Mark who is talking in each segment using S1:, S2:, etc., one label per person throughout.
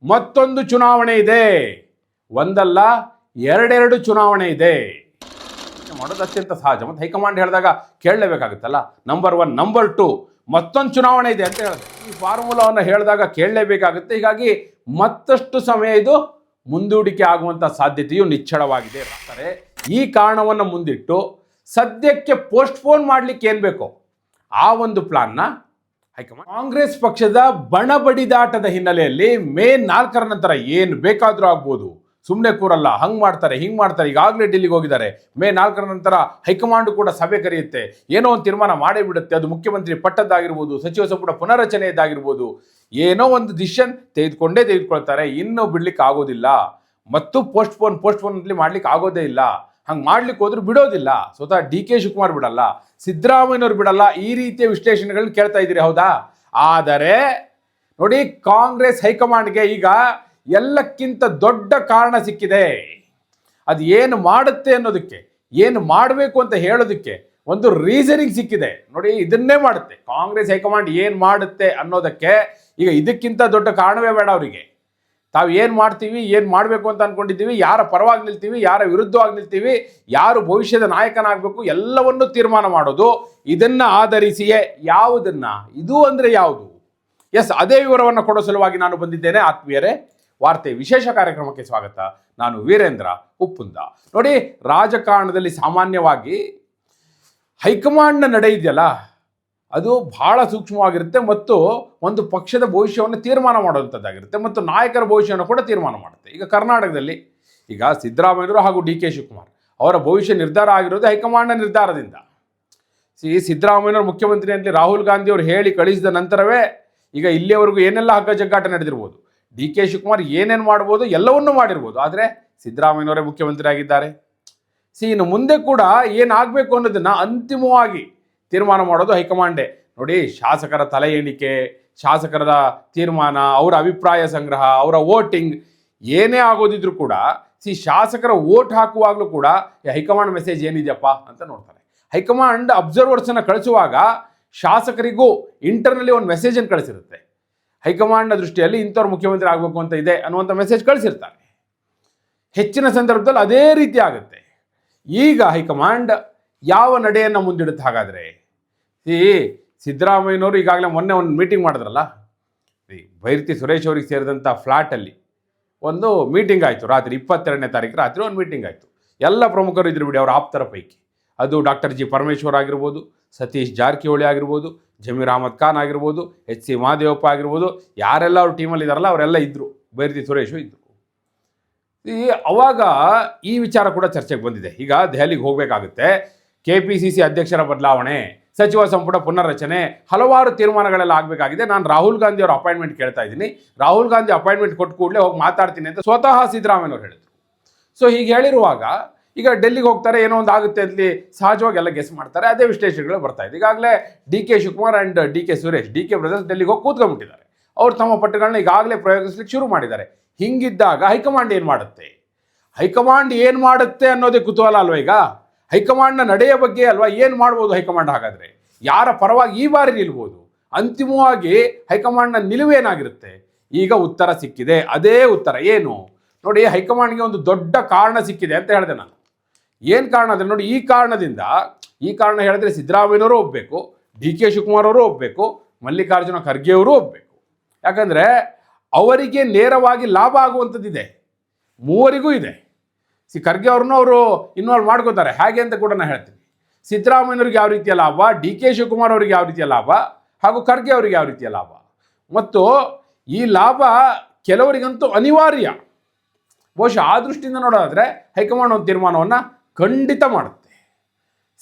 S1: ಮತ್ತೊಂದು ಚುನಾವಣೆ ಇದೆ. ಒಂದಲ್ಲ ಎರಡೆರಡು ಚುನಾವಣೆ ಇದೆ. ಮಾಡೋದು ಅತ್ಯಂತ ಸಹಜ. ಮತ್ತು ಹೈಕಮಾಂಡ್ ಹೇಳಿದಾಗ ಕೇಳಲೇಬೇಕಾಗುತ್ತಲ್ಲ. ನಂಬರ್ 1. ನಂಬರ್ 2, ಮತ್ತೊಂದು ಚುನಾವಣೆ ಇದೆ ಅಂತ ಹೇಳಿದೆ. ಈ ಫಾರ್ಮುಲಾವನ್ನು ಹೇಳಿದಾಗ ಕೇಳಲೇಬೇಕಾಗುತ್ತೆ. ಹೀಗಾಗಿ ಮತ್ತಷ್ಟು ಸಮಯ ಇದು ಮುಂದೂಡಿಕೆ ಆಗುವಂಥ ಸಾಧ್ಯತೆಯು ನಿಚ್ಚಳವಾಗಿದೆ. ಈ ಕಾರಣವನ್ನು ಮುಂದಿಟ್ಟು ಸದ್ಯಕ್ಕೆ ಪೋಸ್ಟ್ಪೋನ್ ಮಾಡಲಿಕ್ಕೆ ಏನು ಬೇಕೋ ಆ ಒಂದು ಪ್ಲಾನ್ನ ಹೈಕಮಾಂಡ್ ಕಾಂಗ್ರೆಸ್ ಪಕ್ಷದ ಬಣ ಬಡಿದಾಟದ ಹಿನ್ನೆಲೆಯಲ್ಲಿ ಮೇ 4ರ ನಂತರ ಏನು ಬೇಕಾದರೂ ಆಗ್ಬೋದು, ಸುಮ್ಮನೆ ಕೂರಲ್ಲ, ಹಂಗೆ ಮಾಡ್ತಾರೆ ಹಿಂಗೆ ಮಾಡ್ತಾರೆ. ಈಗಾಗಲೇ ಡೆಲ್ಲಿಗೆ ಹೋಗಿದ್ದಾರೆ. ಮೇ 4ರ ನಂತರ ಹೈಕಮಾಂಡ್ ಕೂಡ ಸಭೆ ಕರೆಯುತ್ತೆ, ಏನೋ ಒಂದು ತೀರ್ಮಾನ ಮಾಡೇ ಬಿಡುತ್ತೆ. ಅದು ಮುಖ್ಯಮಂತ್ರಿ ಪಟ್ಟದ್ದಾಗಿರ್ಬೋದು, ಸಚಿವ ಸಂಪುಟ ಪುನರಚನೆಯದ್ದಾಗಿರ್ಬೋದು, ಏನೋ ಒಂದು ಡಿಸಿಷನ್ ತೆಗೆದುಕೊಳ್ತಾರೆ. ಇನ್ನೂ ಬಿಡ್ಲಿಕ್ಕೆ ಆಗೋದಿಲ್ಲ ಮತ್ತು ಪೋಸ್ಟ್ಪೋನ್ ಅಂತಲಿ ಮಾಡ್ಲಿಕ್ಕೆ ಆಗೋದೇ ಇಲ್ಲ. ಹಂಗೆ ಮಾಡ್ಲಿಕ್ಕೆ ಹೋದ್ರೂ ಬಿಡೋದಿಲ್ಲ. ಸ್ವತಃ ಡಿ ಕೆ ಶಿವಕುಮಾರ್ ಬಿಡಲ್ಲ, ಸಿದ್ದರಾಮಯ್ಯನವ್ರು ಬಿಡಲ್ಲ. ಈ ರೀತಿಯ ವಿಶ್ಲೇಷಣೆಗಳನ್ನ ಕೇಳ್ತಾ ಇದ್ದೀರಿ, ಹೌದಾ? ಆದರೆ ನೋಡಿ, ಕಾಂಗ್ರೆಸ್ ಹೈಕಮಾಂಡ್ಗೆ ಈಗ ಎಲ್ಲಕ್ಕಿಂತ ದೊಡ್ಡ ಕಾರಣ ಸಿಕ್ಕಿದೆ. ಅದು ಏನು ಮಾಡುತ್ತೆ ಅನ್ನೋದಕ್ಕೆ, ಏನು ಮಾಡಬೇಕು ಅಂತ ಹೇಳೋದಕ್ಕೆ ಒಂದು ರೀಸನಿಂಗ್ ಸಿಕ್ಕಿದೆ. ನೋಡಿ, ಇದನ್ನೇ ಮಾಡುತ್ತೆ ಕಾಂಗ್ರೆಸ್ ಹೈಕಮಾಂಡ್. ಏನು ಮಾಡುತ್ತೆ ಅನ್ನೋದಕ್ಕೆ ಈಗ ಇದಕ್ಕಿಂತ ದೊಡ್ಡ ಕಾರಣವೇ ಬೇಡ ಅವರಿಗೆ. ತಾವು ಏನು ಮಾಡ್ತೀವಿ, ಏನು ಮಾಡಬೇಕು ಅಂತ ಅಂದ್ಕೊಂಡಿದ್ದೀವಿ, ಯಾರ ಪರವಾಗಿ ನಿಲ್ತೀವಿ, ಯಾರ ವಿರುದ್ಧವಾಗಿ ನಿಲ್ತೀವಿ, ಯಾರು ಭವಿಷ್ಯದ ನಾಯಕನಾಗಬೇಕು, ಎಲ್ಲವನ್ನೂ ತೀರ್ಮಾನ ಮಾಡೋದು ಇದನ್ನು ಆಧರಿಸಿಯೇ. ಯಾವುದನ್ನ? ಇದು ಅಂದರೆ ಯಾವುದು? ಎಸ್, ಅದೇ ವಿವರವನ್ನು ಕೊಡೋ ಸಲುವಾಗಿ ನಾನು ಬಂದಿದ್ದೇನೆ. ಆತ್ಮೀಯರೇ, ವಾರ್ತೆ ವಿಶೇಷ ಕಾರ್ಯಕ್ರಮಕ್ಕೆ ಸ್ವಾಗತ. ನಾನು ವೀರೇಂದ್ರ ಉಪ್ಪುಂದ. ನೋಡಿ, ರಾಜಕಾರಣದಲ್ಲಿ ಸಾಮಾನ್ಯವಾಗಿ ಹೈಕಮಾಂಡ್ನ ನಡೆ ಇದೆಯಲ್ಲ, ಅದು ಬಹಳ ಸೂಕ್ಷ್ಮವಾಗಿರುತ್ತೆ ಮತ್ತು ಒಂದು ಪಕ್ಷದ ಭವಿಷ್ಯವನ್ನು ತೀರ್ಮಾನ ಮಾಡುವಂಥದ್ದಾಗಿರುತ್ತೆ ಮತ್ತು ನಾಯಕರ ಭವಿಷ್ಯವನ್ನು ಕೂಡ ತೀರ್ಮಾನ ಮಾಡುತ್ತೆ. ಈಗ ಕರ್ನಾಟಕದಲ್ಲಿ ಈಗ ಸಿದ್ದರಾಮಯ್ಯರು ಹಾಗೂ ಡಿ ಕೆ ಶಿವಕುಮಾರ್ ಅವರ ಭವಿಷ್ಯ ನಿರ್ಧಾರ ಆಗಿರೋದು ಹೈಕಮಾಂಡ್ನ ನಿರ್ಧಾರದಿಂದ. ಸಿದ್ದರಾಮಯ್ಯನವರು ಮುಖ್ಯಮಂತ್ರಿ ಅಂತೇಳಿ ರಾಹುಲ್ ಗಾಂಧಿ ಅವರು ಹೇಳಿ ಕಳಿಸಿದ ನಂತರವೇ ಈಗ ಇಲ್ಲಿಯವರೆಗೂ ಏನೆಲ್ಲ ಹಗ್ಗ ಜಗ್ಗಾಟ ನಡೆದಿರ್ಬೋದು, ಡಿ ಕೆ ಶಿವಕುಮಾರ್ ಏನೇನು ಮಾಡ್ಬೋದು ಎಲ್ಲವನ್ನೂ ಮಾಡಿರ್ಬೋದು. ಆದರೆ ಸಿದ್ದರಾಮಯ್ಯನವರೇ ಮುಖ್ಯಮಂತ್ರಿ ಆಗಿದ್ದಾರೆ. ಇನ್ನು ಮುಂದೆ ಕೂಡ ಏನಾಗಬೇಕು ಅನ್ನೋದನ್ನು ಅಂತಿಮವಾಗಿ ತೀರ್ಮಾನ ಮಾಡೋದು ಹೈಕಮಾಂಡೇ. ನೋಡಿ, ಶಾಸಕರ ತಲೆ ಎಣಿಕೆ, ಶಾಸಕರ ತೀರ್ಮಾನ, ಅವರ ಅಭಿಪ್ರಾಯ ಸಂಗ್ರಹ, ಅವರ ವೋಟಿಂಗ್ ಏನೇ ಆಗೋದಿದ್ರು ಕೂಡ ಶಾಸಕರ ವೋಟ್ ಹಾಕುವಾಗಲೂ ಕೂಡ ಹೈಕಮಾಂಡ್ ಮೆಸೇಜ್ ಏನಿದೆಯಪ್ಪ ಅಂತ ನೋಡ್ತಾರೆ. ಹೈಕಮಾಂಡ್ ಅಬ್ಸರ್ವರ್ಸನ್ನು ಕಳಿಸುವಾಗ ಶಾಸಕರಿಗೂ ಇಂಟರ್ನಲ್ಲಿ ಒಂದು ಮೆಸೇಜನ್ನು ಕಳಿಸಿರುತ್ತೆ. ಹೈಕಮಾಂಡ್ನ ದೃಷ್ಟಿಯಲ್ಲಿ ಇಂಥವ್ರು ಮುಖ್ಯಮಂತ್ರಿ ಆಗಬೇಕು ಅಂತ ಇದೆ ಅನ್ನುವಂಥ ಮೆಸೇಜ್ ಕಳಿಸಿರ್ತಾರೆ. ಹೆಚ್ಚಿನ ಸಂದರ್ಭದಲ್ಲಿ ಅದೇ ರೀತಿ ಆಗುತ್ತೆ. ಈಗ ಹೈಕಮಾಂಡ್ ಯಾವ ನಡೆಯನ್ನು ಮುಂದಿಡುತ್ತೆ? ಹಾಗಾದರೆ ಸಿದ್ದರಾಮಯ್ಯನವರು ಈಗಾಗಲೇ ಮೊನ್ನೆ ಒಂದು ಮೀಟಿಂಗ್ ಮಾಡಿದ್ರಲ್ಲ, ಬೈರತಿ ಸುರೇಶ್ ಅವರಿಗೆ ಸೇರಿದಂಥ ಫ್ಲ್ಯಾಟಲ್ಲಿ ಒಂದು ಮೀಟಿಂಗ್ ಆಯಿತು. ರಾತ್ರಿ 22ನೇ ತಾರೀಕು ರಾತ್ರಿ ಒಂದು ಮೀಟಿಂಗ್ ಆಯಿತು. ಎಲ್ಲ ಪ್ರಮುಖರು ಇದ್ರು ಬಿಡಿ, ಅವರ ಆಪ್ತರ ಪೈಕಿ. ಅದು ಡಾಕ್ಟರ್ ಜಿ ಪರಮೇಶ್ವರ್ ಆಗಿರ್ಬೋದು, ಸತೀಶ್ ಜಾರಕಿಹೊಳಿ ಆಗಿರ್ಬೋದು, ಜಮೀರ್ ಅಹಮದ್ ಖಾನ್ ಆಗಿರ್ಬೋದು, ಎಚ್ ಸಿ ಮಹದೇವಪ್ಪ ಆಗಿರ್ಬೋದು, ಯಾರೆಲ್ಲ ಅವ್ರ ಟೀಮಲ್ಲಿ ಇದ್ದಾರಲ್ಲ ಅವರೆಲ್ಲ ಇದ್ದರು. ಬೈರತಿ ಸುರೇಶು ಇದ್ದರು. ಅವಾಗ ಈ ವಿಚಾರ ಕೂಡ ಚರ್ಚೆಗೆ ಬಂದಿದೆ. ಈಗ ದೆಹಲಿಗೆ ಹೋಗಬೇಕಾಗುತ್ತೆ. KPCC ಅಧ್ಯಕ್ಷರ ಬದಲಾವಣೆ, ಸಚಿವ ಸಂಪುಟ ಪುನರ್ರಚನೆ, ಹಲವಾರು ತೀರ್ಮಾನಗಳೆಲ್ಲ ಆಗಬೇಕಾಗಿದೆ. ನಾನು ರಾಹುಲ್ ಗಾಂಧಿ ಅವರ ಅಪಾಯಿಂಟ್ಮೆಂಟ್ ಕೇಳ್ತಾ ಇದ್ದೀನಿ. ರಾಹುಲ್ ಗಾಂಧಿ ಅಪಾಯಿಂಟ್ಮೆಂಟ್ ಕೊಟ್ಟು ಕೂಡಲೇ ಹೋಗಿ ಮಾತಾಡ್ತೀನಿ ಅಂತ ಸ್ವತಃ ಸಿದ್ದರಾಮಯ್ಯನವರು ಹೇಳಿದರು. ಹೀಗೆ ಹೇಳಿರುವಾಗ ಈಗ ಡೆಲ್ಲಿಗೆ ಹೋಗ್ತಾರೆ, ಏನೋ ಒಂದು ಆಗುತ್ತೆ ಅಂತಲಿ ಸಹಜವಾಗಿ ಎಲ್ಲ ಗೆಸ್ ಮಾಡ್ತಾರೆ. ಅದೇ ವಿಶ್ಲೇಷಣೆಗಳು ಬರ್ತಾ ಇದೆ. ಈಗಾಗಲೇ D K Shivakumar and D K Suresh, D K brothers ಡೆಲ್ಲಿಗೆ ಹೋಗಿ ಕೂತ್ಕೊಂಡ್ಬಿಟ್ಟಿದ್ದಾರೆ. ಅವ್ರು ತಮ್ಮ ಪಟ್ಟುಗಳನ್ನ ಈಗಾಗಲೇ ಪ್ರಯೋಗಿಸ್ಲಿಕ್ಕೆ ಶುರು ಮಾಡಿದ್ದಾರೆ. ಹಿಂಗಿದ್ದಾಗ ಹೈಕಮಾಂಡ್ ಏನು ಮಾಡುತ್ತೆ? ಹೈಕಮಾಂಡ್ ಏನು ಮಾಡುತ್ತೆ ಅನ್ನೋದೇ ಕುತೂಹಲ ಅಲ್ವಾ? ಈಗ ಹೈಕಮಾಂಡ್ನ ನಡೆಯ ಬಗ್ಗೆ ಅಲ್ವಾ, ಏನು ಮಾಡ್ಬೋದು ಹೈಕಮಾಂಡ್? ಹಾಗಾದರೆ ಯಾರ ಪರವಾಗಿ ಈ ಬಾರಿ ನಿಲ್ಬೋದು? ಅಂತಿಮವಾಗಿ ಹೈಕಮಾಂಡ್ನ ನಿಲುವೇನಾಗಿರುತ್ತೆ? ಈಗ ಉತ್ತರ ಸಿಕ್ಕಿದೆ. ಅದೇ ಉತ್ತರ ಏನು ನೋಡಿ, ಹೈಕಮಾಂಡ್ಗೆ ಒಂದು ದೊಡ್ಡ ಕಾರಣ ಸಿಕ್ಕಿದೆ ಅಂತ ಹೇಳಿದೆ ನಾನು. ಏನು ಕಾರಣ ಅಂದರೆ ನೋಡಿ, ಈ ಕಾರಣ ಹೇಳಿದ್ರೆ ಸಿದ್ದರಾಮಯ್ಯನವರು ಒಪ್ಪಬೇಕು, ಡಿ ಕೆ ಶಿವಕುಮಾರ್ ಅವರು ಒಪ್ಪಬೇಕು, ಮಲ್ಲಿಕಾರ್ಜುನ ಖರ್ಗೆ ಅವರು ಒಪ್ಪಬೇಕು. ಯಾಕಂದರೆ ಅವರಿಗೆ ನೇರವಾಗಿ ಲಾಭ ಆಗುವಂಥದ್ದಿದೆ, ಮೂವರಿಗೂ ಇದೆ. ಖರ್ಗೆ ಅವ್ರನ್ನೂ ಅವರು ಇನ್ವಾಲ್ವ್ ಮಾಡ್ಕೋತಾರೆ. ಹೇಗೆ ಅಂತ ಕೂಡ ನಾನು ಹೇಳ್ತೀನಿ. ಸಿದ್ದರಾಮಯ್ಯನವ್ರಿಗೆ ಯಾವ ರೀತಿಯ ಲಾಭ, ಡಿ ಕೆ ಶಿವಕುಮಾರ್ ಅವರಿಗೆ ಯಾವ ರೀತಿಯ ಲಾಭ, ಹಾಗೂ ಖರ್ಗೆ ಅವರಿಗೆ ಯಾವ ರೀತಿಯ ಲಾಭ. ಮತ್ತು ಈ ಲಾಭ ಕೆಲವರಿಗಂತೂ ಅನಿವಾರ್ಯ. ಬಹುಶಃ ಆ ದೃಷ್ಟಿಯಿಂದ ನೋಡೋದಾದರೆ ಹೈಕಮಾಂಡ್ ಒಂದು ತೀರ್ಮಾನವನ್ನು ಖಂಡಿತ ಮಾಡುತ್ತೆ.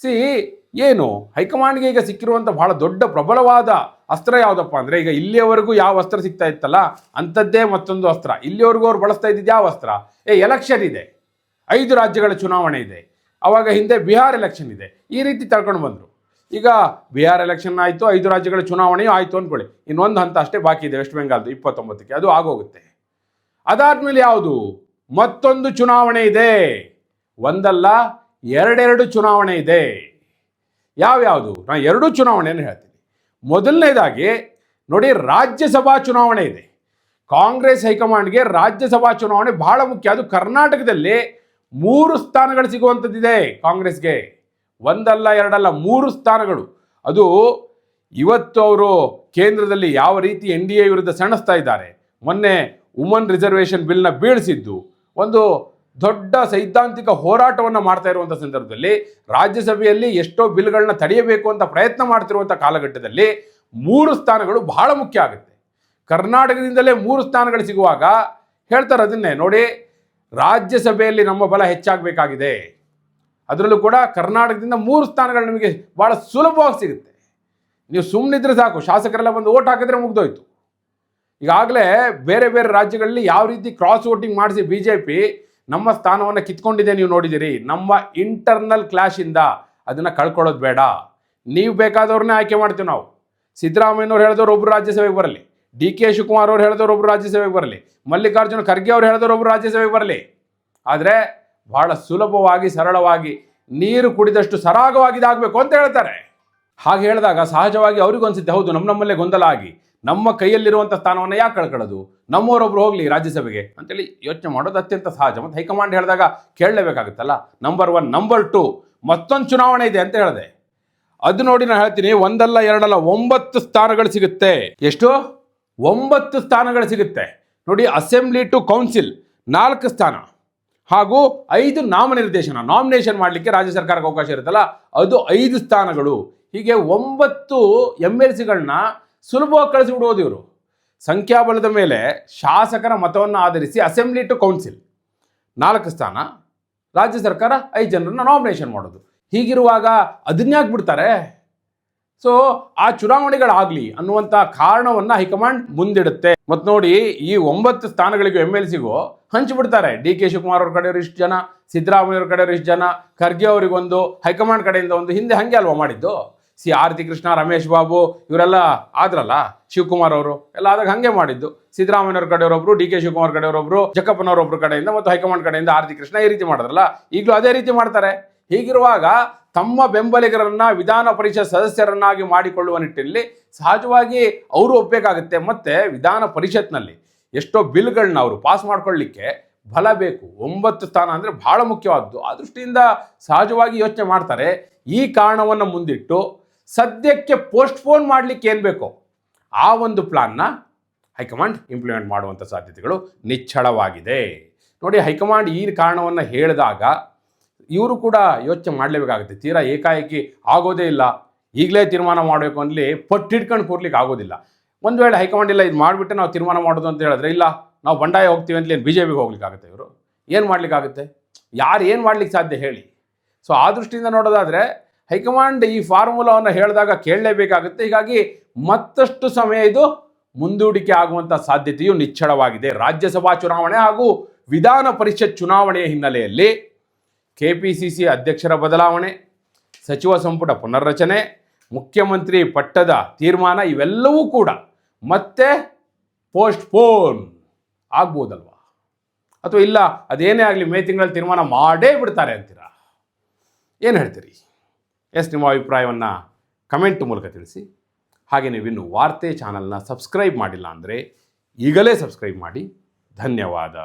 S1: ಏನು ಹೈಕಮಾಂಡ್ಗೆ ಈಗ ಸಿಕ್ಕಿರುವಂಥ ಬಹಳ ದೊಡ್ಡ ಪ್ರಬಲವಾದ ಅಸ್ತ್ರ ಯಾವುದಪ್ಪ ಅಂದರೆ, ಈಗ ಇಲ್ಲಿಯವರೆಗೂ ಯಾವ ಅಸ್ತ್ರ ಸಿಗ್ತಾ ಇತ್ತಲ್ಲ ಅಂಥದ್ದೇ ಮತ್ತೊಂದು ಅಸ್ತ್ರ. ಇಲ್ಲಿವರೆಗೂ ಅವ್ರು ಬಳಸ್ತಾ ಇದ್ದಿದ್ದು ಯಾವ ಅಸ್ತ್ರ? ಎಲೆಕ್ಷನ್ ಇದೆ, 5 ರಾಜ್ಯಗಳ ಚುನಾವಣೆ ಇದೆ, ಆವಾಗ ಹಿಂದೆ ಬಿಹಾರ್ ಎಲೆಕ್ಷನ್ ಇದೆ, ಈ ರೀತಿ ತಳ್ಕೊಂಡು ಬಂದರು. ಈಗ ಬಿಹಾರ್ ಎಲೆಕ್ಷನ್ ಆಯಿತು, 5 ರಾಜ್ಯಗಳ ಚುನಾವಣೆಯೂ ಆಯಿತು ಅಂದ್ಕೊಳ್ಳಿ. ಇನ್ನೊಂದು ಹಂತ ಅಷ್ಟೇ ಬಾಕಿ ಇದೆ, ವೆಸ್ಟ್ ಬೆಂಗಾಲ್ದು 29ಕ್ಕೆ, ಅದು ಆಗೋಗುತ್ತೆ. ಅದಾದಮೇಲೆ ಯಾವುದು? ಮತ್ತೊಂದು ಚುನಾವಣೆ ಇದೆ. ಒಂದಲ್ಲ ಎರಡೆರಡು ಚುನಾವಣೆ ಇದೆ. ಯಾವ್ಯಾವುದು? ನಾನು 2 ಚುನಾವಣೆಯನ್ನು ಹೇಳ್ತೀನಿ. ಮೊದಲನೇದಾಗಿ ನೋಡಿ, ರಾಜ್ಯಸಭಾ ಚುನಾವಣೆ ಇದೆ. ಕಾಂಗ್ರೆಸ್ ಹೈಕಮಾಂಡ್ಗೆ ರಾಜ್ಯಸಭಾ ಚುನಾವಣೆ ಬಹಳ ಮುಖ್ಯ. ಅದು ಕರ್ನಾಟಕದಲ್ಲಿ 3 ಸ್ಥಾನಗಳು ಸಿಗುವಂಥದ್ದಿದೆ ಕಾಂಗ್ರೆಸ್ಗೆ. ಒಂದಲ್ಲ ಎರಡಲ್ಲ 3 ಸ್ಥಾನಗಳು. ಅದು ಇವತ್ತು ಅವರು ಕೇಂದ್ರದಲ್ಲಿ ಯಾವ ರೀತಿ NDA ವಿರುದ್ಧ ಸೆಣಸ್ತಾ ಇದ್ದಾರೆ. ಮೊನ್ನೆ ವುಮನ್ ರಿಸರ್ವೇಷನ್ ಬಿಲ್ನ ಬೀಳಿಸಿದ್ದು ಒಂದು ದೊಡ್ಡ ಸೈದ್ಧಾಂತಿಕ ಹೋರಾಟವನ್ನು ಮಾಡ್ತಾ ಇರುವಂಥ ಸಂದರ್ಭದಲ್ಲಿ, ರಾಜ್ಯಸಭೆಯಲ್ಲಿ ಎಷ್ಟೋ ಬಿಲ್ಗಳನ್ನ ತಡೆಯಬೇಕು ಅಂತ ಪ್ರಯತ್ನ ಮಾಡ್ತಿರುವಂಥ ಕಾಲಘಟ್ಟದಲ್ಲಿ 3 ಸ್ಥಾನಗಳು ಬಹಳ ಮುಖ್ಯ ಆಗುತ್ತೆ. ಕರ್ನಾಟಕದಿಂದಲೇ 3 ಸ್ಥಾನಗಳು ಸಿಗುವಾಗ ಹೇಳ್ತಾರೆ ಅದನ್ನೇ ನೋಡಿ, ರಾಜ್ಯಸಭೆಯಲ್ಲಿ ನಮ್ಮ ಬಲ ಹೆಚ್ಚಾಗಬೇಕಾಗಿದೆ. ಅದರಲ್ಲೂ ಕೂಡ ಕರ್ನಾಟಕದಿಂದ 3 ಸ್ಥಾನಗಳು ನಿಮಗೆ ಭಾಳ ಸುಲಭವಾಗಿ ಸಿಗುತ್ತೆ. ನೀವು ಸುಮ್ಮನಿದ್ರೆ ಸಾಕು, ಶಾಸಕರೆಲ್ಲ ಬಂದು ಓಟ್ ಹಾಕಿದ್ರೆ ಮುಗ್ದೋಯ್ತು. ಈಗಾಗಲೇ ಬೇರೆ ಬೇರೆ ರಾಜ್ಯಗಳಲ್ಲಿ ಯಾವ ರೀತಿ ಕ್ರಾಸ್ ವೋಟಿಂಗ್ ಮಾಡಿಸಿ BJP ನಮ್ಮ ಸ್ಥಾನವನ್ನು ಕಿತ್ಕೊಂಡಿದೆ ನೀವು ನೋಡಿದ್ದೀರಿ. ನಮ್ಮ ಇಂಟರ್ನಲ್ ಕ್ಲಾಶಿಂದ ಅದನ್ನು ಕಳ್ಕೊಳ್ಳೋದು ಬೇಡ. ನೀವು ಬೇಕಾದವ್ರನ್ನೇ ಆಯ್ಕೆ ಮಾಡ್ತೀವಿ ನಾವು. ಸಿದ್ದರಾಮಯ್ಯನವ್ರು ಹೇಳಿದವ್ರು ಒಬ್ಬರು ರಾಜ್ಯಸಭೆಗೆ ಬರಲಿ, DK ಶಿವಕುಮಾರ್ ಅವ್ರು ಹೇಳಿದವ್ರು ಒಬ್ಬರು ರಾಜ್ಯಸಭೆಗೆ ಬರಲಿ, ಮಲ್ಲಿಕಾರ್ಜುನ ಖರ್ಗೆ ಅವ್ರು ಹೇಳಿದವ್ರು ಒಬ್ಬರು ರಾಜ್ಯಸಭೆಗೆ ಬರಲಿ. ಆದರೆ ಬಹಳ ಸುಲಭವಾಗಿ ಸರಳವಾಗಿ ನೀರು ಕುಡಿದಷ್ಟು ಸರಾಗವಾಗಿದ್ದಾಗಬೇಕು ಅಂತ ಹೇಳ್ತಾರೆ. ಹಾಗೆ ಹೇಳಿದಾಗ ಸಹಜವಾಗಿ ಅವ್ರಿಗೂ ಅನಿಸುತ್ತೆ, ಹೌದು ನಮ್ಮಲ್ಲೇ ಗೊಂದಲ ಆಗಿ ನಮ್ಮ ಕೈಯಲ್ಲಿರುವಂಥ ಸ್ಥಾನವನ್ನು ಯಾಕೆ ಕಳ್ಕೊಳ್ಳೋದು, ನಮ್ಮವರೊಬ್ರು ಹೋಗಲಿ ರಾಜ್ಯಸಭೆಗೆ ಅಂತೇಳಿ ಯೋಚನೆ ಮಾಡೋದು ಅತ್ಯಂತ ಸಹಜ. ಮತ್ತು ಹೈಕಮಾಂಡ್ ಹೇಳಿದಾಗ ಕೇಳಲೇಬೇಕಾಗುತ್ತಲ್ಲ. ನಂಬರ್ 1 ನಂಬರ್ 2 ಮತ್ತೊಂದು ಚುನಾವಣೆ ಇದೆ ಅಂತ ಹೇಳಿದೆ. ಅದು ನೋಡಿ ನಾನು ಹೇಳ್ತೀನಿ, ಒಂದಲ್ಲ ಎರಡಲ್ಲ 9 ಸ್ಥಾನಗಳು ಸಿಗುತ್ತೆ. ಎಷ್ಟು? 9 ಸ್ಥಾನಗಳು ಸಿಗುತ್ತೆ ನೋಡಿ. ಅಸೆಂಬ್ಲಿ ಟು ಕೌನ್ಸಿಲ್ 4 ಸ್ಥಾನ ಹಾಗೂ 5 ನಾಮಿನೇಷನ್ ಮಾಡಲಿಕ್ಕೆ ರಾಜ್ಯ ಸರ್ಕಾರಕ್ಕೆ ಅವಕಾಶ ಇರುತ್ತಲ್ಲ, ಅದು 5 ಸ್ಥಾನಗಳು. ಹೀಗೆ 9 MLCಗಳನ್ನ ಸುಲಭವಾಗಿ ಕಳಿಸಿಬಿಡುವುದು ಇವರು. ಸಂಖ್ಯಾಬಲದ ಮೇಲೆ ಶಾಸಕರ ಮತವನ್ನು ಆಧರಿಸಿ ಅಸೆಂಬ್ಲಿ ಟು ಕೌನ್ಸಿಲ್ 4 ಸ್ಥಾನ, ರಾಜ್ಯ ಸರ್ಕಾರ 5 ಜನರನ್ನ ನಾಮಿನೇಷನ್ ಮಾಡೋದು. ಹೀಗಿರುವಾಗ ಅದನ್ಯಾಕೆ ಬಿಡ್ತಾರೆ? ಸೊ ಆ ಚುನಾವಣೆಗಳಾಗಲಿ ಅನ್ನುವಂಥ ಕಾರಣವನ್ನು ಹೈಕಮಾಂಡ್ ಮುಂದಿಡುತ್ತೆ. ಮತ್ತು ನೋಡಿ, ಈ 9 ಸ್ಥಾನಗಳಿಗೂ MLCಗೂ ಹಂಚಿಬಿಡ್ತಾರೆ. DK ಶಿವಕುಮಾರ್ ಅವ್ರ ಕಡೆಯವರು ಇಷ್ಟು ಜನ, ಸಿದ್ದರಾಮಯ್ಯ ಅವ್ರ ಕಡೆಯವರು ಇಷ್ಟು ಜನ, ಖರ್ಗೆ ಅವರಿಗೊಂದು, ಹೈಕಮಾಂಡ್ ಕಡೆಯಿಂದ ಒಂದು. ಹಿಂದೆ ಹಾಗೆ ಅಲ್ವಾ ಮಾಡಿದ್ದು? ಆರತಿ ಕೃಷ್ಣ, ರಮೇಶ್ ಬಾಬು ಇವರೆಲ್ಲ ಆದ್ರಲ್ಲ, ಶಿವಕುಮಾರ್ ಅವರು ಎಲ್ಲ ಆದಾಗ ಹಾಗೆ ಮಾಡಿದ್ದು. ಸಿದ್ದರಾಮಯ್ಯವ್ರ ಕಡೆಯವರೊಬ್ರು, DK ಶಿವಕುಮಾರ್ ಕಡೆಯವರೊಬ್ರು, ಜಕ್ಕಪ್ಪನವರೊಬ್ರು ಕಡೆಯಿಂದ ಮತ್ತು ಹೈಕಮಾಂಡ್ ಕಡೆಯಿಂದ ಆರತಿ ಕೃಷ್ಣ ಈ ರೀತಿ ಮಾಡಿದ್ರಲ್ಲ, ಈಗಲೂ ಅದೇ ರೀತಿ ಮಾಡ್ತಾರೆ. ಹೀಗಿರುವಾಗ ತಮ್ಮ ಬೆಂಬಲಿಗರನ್ನ ವಿಧಾನ ಪರಿಷತ್ ಸದಸ್ಯರನ್ನಾಗಿ ಮಾಡಿಕೊಳ್ಳುವ ನಿಟ್ಟಿನಲ್ಲಿ ಸಹಜವಾಗಿ ಅವರು ಒಪ್ಪಬೇಕಾಗುತ್ತೆ. ಮತ್ತು ವಿಧಾನ ಪರಿಷತ್ನಲ್ಲಿ ಎಷ್ಟೋ ಬಿಲ್ಗಳನ್ನ ಅವರು ಪಾಸ್ ಮಾಡ್ಕೊಳ್ಳಿಕ್ಕೆ ಬಲ ಬೇಕು. 9 ಸ್ಥಾನ ಅಂದರೆ ಬಹಳ ಮುಖ್ಯವಾದ್ದು. ಆ ದೃಷ್ಟಿಯಿಂದ ಸಹಜವಾಗಿ ಯೋಚನೆ ಮಾಡ್ತಾರೆ. ಈ ಕಾರಣವನ್ನು ಮುಂದಿಟ್ಟು ಸದ್ಯಕ್ಕೆ ಪೋಸ್ಟ್ಪೋನ್ ಮಾಡಲಿಕ್ಕೆ ಏನು ಬೇಕೋ ಆ ಒಂದು ಪ್ಲಾನ್ನ ಹೈಕಮಾಂಡ್ ಇಂಪ್ಲಿಮೆಂಟ್ ಮಾಡುವಂಥ ಸಾಧ್ಯತೆಗಳು ನಿಚ್ಚಳವಾಗಿದೆ. ನೋಡಿ, ಹೈಕಮಾಂಡ್ ಈ ಕಾರಣವನ್ನು ಹೇಳಿದಾಗ ಇವರು ಕೂಡ ಯೋಚನೆ ಮಾಡಲೇಬೇಕಾಗುತ್ತೆ. ತೀರಾ ಏಕಾಏಕಿ ಆಗೋದೇ ಇಲ್ಲ, ಈಗಲೇ ತೀರ್ಮಾನ ಮಾಡಬೇಕು ಅಂದಲಿ ಪಟ್ಟಿಡ್ಕೊಂಡು ಕೂರ್ಲಿಕ್ಕೆ ಆಗೋದಿಲ್ಲ. ಒಂದು ವೇಳೆ ಹೈಕಮಾಂಡ್ ಇಲ್ಲ ಇದು ಮಾಡಿಬಿಟ್ಟು ನಾವು ತೀರ್ಮಾನ ಮಾಡೋದು ಅಂತ ಹೇಳಿದ್ರೆ, ಇಲ್ಲ ನಾವು ಬಂಡಾಯ ಹೋಗ್ತೀವಿ ಅಂತಲೇ BJPಗೆ ಹೋಗ್ಲಿಕ್ಕಾಗುತ್ತೆ. ಇವರು ಏನು ಮಾಡಲಿಕ್ಕಾಗುತ್ತೆ? ಯಾರು ಏನು ಮಾಡ್ಲಿಕ್ಕೆ ಸಾಧ್ಯ ಹೇಳಿ? ಸೊ ಆ ದೃಷ್ಟಿಯಿಂದ ನೋಡೋದಾದರೆ ಹೈಕಮಾಂಡ್ ಈ ಫಾರ್ಮುಲಾವನ್ನು ಹೇಳಿದಾಗ ಕೇಳಲೇಬೇಕಾಗುತ್ತೆ. ಹೀಗಾಗಿ ಮತ್ತಷ್ಟು ಸಮಯ ಇದು ಮುಂದೂಡಿಕೆ ಆಗುವಂಥ ಸಾಧ್ಯತೆಯು ನಿಚ್ಚಳವಾಗಿದೆ. ರಾಜ್ಯಸಭಾ ಚುನಾವಣೆ ಹಾಗೂ ವಿಧಾನ ಪರಿಷತ್ ಚುನಾವಣೆಯ ಹಿನ್ನೆಲೆಯಲ್ಲಿ KPCC ಅಧ್ಯಕ್ಷರ ಬದಲಾವಣೆ, ಸಚಿವ ಸಂಪುಟ ಪುನರ್ರಚನೆ, ಮುಖ್ಯಮಂತ್ರಿ ಪಟ್ಟದ ತೀರ್ಮಾನ ಇವೆಲ್ಲವೂ ಕೂಡ ಮತ್ತೆ ಪೋಸ್ಟ್ಪೋನ್ ಆಗ್ಬೋದಲ್ವಾ? ಅಥವಾ ಇಲ್ಲ ಅದೇನೇ ಆಗಲಿ ಮೇ ತಿಂಗಳಲ್ಲಿ ತೀರ್ಮಾನ ಮಾಡೇ ಬಿಡ್ತಾರೆ ಅಂತೀರಾ? ಏನು ಹೇಳ್ತೀರಿ? ನಿಮ್ಮ ಅಭಿಪ್ರಾಯವನ್ನು ಕಮೆಂಟ್ ಮೂಲಕ ತಿಳಿಸಿ. ಹಾಗೆ ನೀವಿನ್ನು ವಾರ್ತೆ ಚಾನಲ್ನ ಸಬ್ಸ್ಕ್ರೈಬ್ ಮಾಡಿಲ್ಲ ಅಂದರೆ ಈಗಲೇ ಸಬ್ಸ್ಕ್ರೈಬ್ ಮಾಡಿ. ಧನ್ಯವಾದ.